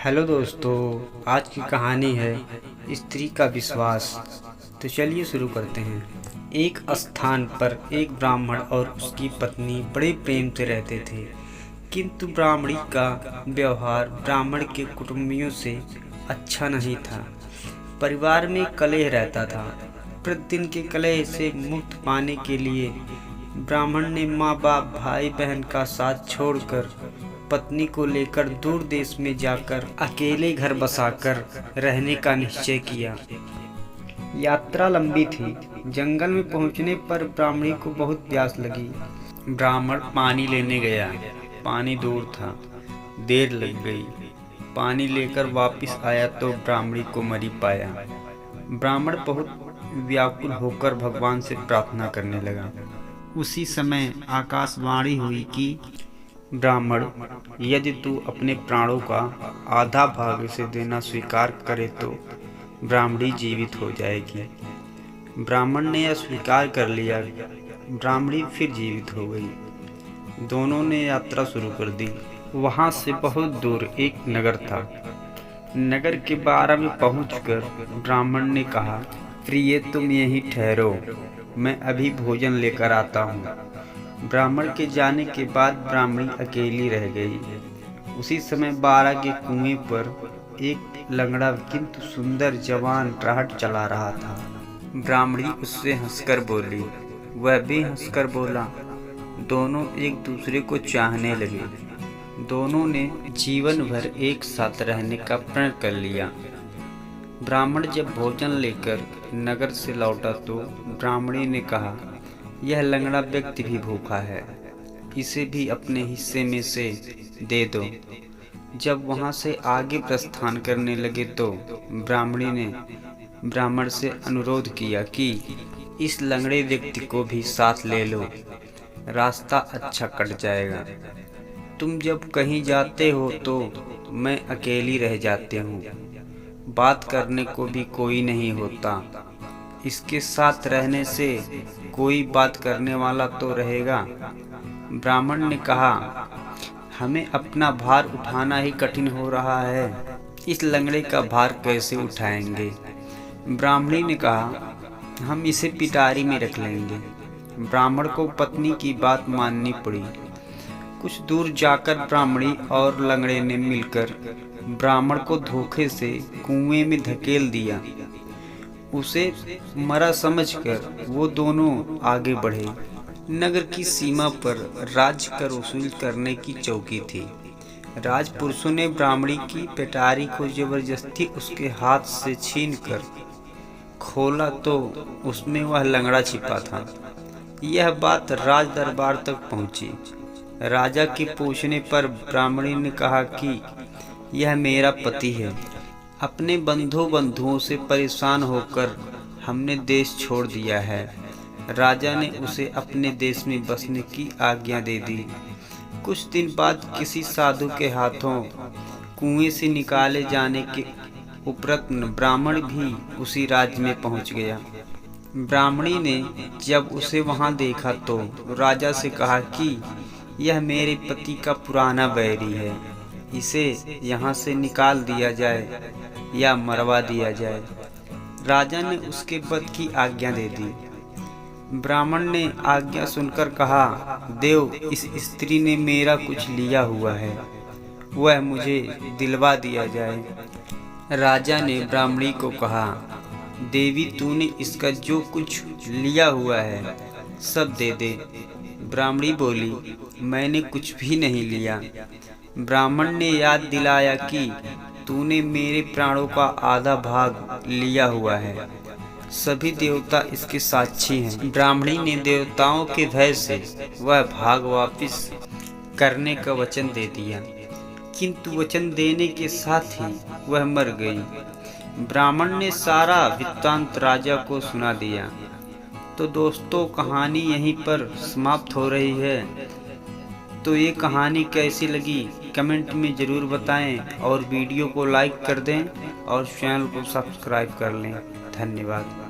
Hello दोस्तों, आज की कहानी है स्त्री का विश्वास। तो चलिए शुरू करते हैं। एक स्थान पर एक ब्राह्मण और उसकी पत्नी बड़े प्रेम से रहते थे, किंतु ब्राह्मणी का व्यवहार ब्राह्मण के कुटुंबियों से अच्छा नहीं था। परिवार में कलह रहता था। प्रतिदिन के कलह से मुक्त पाने के लिए ब्राह्मण ने माँ बाप भाई बहन का साथ छोड़कर पत्नी को लेकर दूर देश में जाकर अकेले घर बसाकर रहने का निश्चय किया। यात्रा लंबी थी। जंगल में पहुंचने पर ब्राह्मणी को बहुत प्यास लगी। ब्राह्मण पानी लेने गया। पानी दूर था, देर लग गई। पानी लेकर वापस आया तो ब्राह्मणी को मरी पाया। ब्राह्मण बहुत व्याकुल होकर भगवान से प्रार्थना करने लगा। उसी समय आकाशवाणी हुई कि ब्राह्मण, यदि तू अपने प्राणों का आधा भाग इसे देना स्वीकार करे तो ब्राह्मणी जीवित हो जाएगी। ब्राह्मण ने यह स्वीकार कर लिया। ब्राह्मणी फिर जीवित हो गई। दोनों ने यात्रा शुरू कर दी। वहां से बहुत दूर एक नगर था। नगर के बारह में पहुंचकर ब्राह्मण ने कहा, प्रिय तुम यहीं ठहरो, मैं अभी भोजन लेकर आता हूँ। ब्राह्मण के जाने के बाद ब्राह्मणी अकेली रह गई। उसी समय बारह के कुएं पर एक लंगड़ा किंतु सुंदर जवान राहट चला रहा था। ब्राह्मणी उससे हंसकर बोली, वह भी हंसकर बोला। दोनों एक दूसरे को चाहने लगे। दोनों ने जीवन भर एक साथ रहने का प्रण कर लिया। ब्राह्मण जब भोजन लेकर नगर से लौटा तो ब्राह्मणी ने कहा, यह लंगड़ा व्यक्ति भी भूखा है, इसे भी अपने हिस्से में से दे दो। जब वहां से आगे प्रस्थान करने लगे तो ब्राह्मणी ने ब्राह्मण से अनुरोध किया कि इस लंगड़े व्यक्ति को भी साथ ले लो, रास्ता अच्छा कट जाएगा। तुम जब कहीं जाते हो तो मैं अकेली रह जाती हूँ, बात करने को भी कोई नहीं होता। इसके साथ रहने से कोई बात करने वाला तो रहेगा। ब्राह्मण ने कहा, हमें अपना भार उठाना ही कठिन हो रहा है, इस लंगड़े का भार कैसे उठाएंगे। ब्राह्मणी ने कहा, हम इसे पिटारी में रख लेंगे। ब्राह्मण को पत्नी की बात माननी पड़ी। कुछ दूर जाकर ब्राह्मणी और लंगड़े ने मिलकर ब्राह्मण को धोखे से कुएं में धकेल दिया। उसे मरा समझकर वो दोनों आगे बढ़े। नगर की सीमा पर राज्य कर वसूल करने की चौकी थी। राजपुरुषों ने ब्राह्मणी की पिटारी को जबरदस्ती उसके हाथ से छीनकर खोला तो उसमें वह लंगड़ा छिपा था। यह बात राज दरबार तक पहुंची। राजा के पूछने पर ब्राह्मणी ने कहा कि यह मेरा पति है। अपने बंधुओं से परेशान होकर हमने देश छोड़ दिया है। राजा ने उसे अपने देश में बसने की आज्ञा दे दी। कुछ दिन बाद किसी साधु के हाथों कुएं से निकाले जाने के उपरांत ब्राह्मण भी उसी राज्य में पहुंच गया। ब्राह्मणी ने जब उसे वहां देखा तो राजा से कहा कि यह मेरे पति का पुराना बैरी है, इसे यहाँ से निकाल दिया जाए या मरवा दिया जाए। राजा ने उसके वध की आज्ञा दे दी। ब्राह्मण ने आज्ञा सुनकर कहा, देव, इस स्त्री ने मेरा कुछ लिया हुआ है, वह मुझे दिलवा दिया जाए। राजा ने ब्राह्मणी को कहा, देवी, तूने इसका जो कुछ लिया हुआ है सब दे दे। ब्राह्मणी बोली, मैंने कुछ भी नहीं लिया। ब्राह्मण ने याद दिलाया कि तूने मेरे प्राणों का आधा भाग लिया हुआ है, सभी देवता इसके साक्षी हैं। ब्राह्मणी ने देवताओं के भय से वह भाग वापस करने का वचन दे दिया, किंतु वचन देने के साथ ही वह मर गई। ब्राह्मण ने सारा वृत्तांत राजा को सुना दिया। तो दोस्तों, कहानी यहीं पर समाप्त हो रही है। तो ये कहानी कैसी लगी कमेंट में ज़रूर बताएं और वीडियो को लाइक कर दें और चैनल को सब्सक्राइब कर लें। धन्यवाद।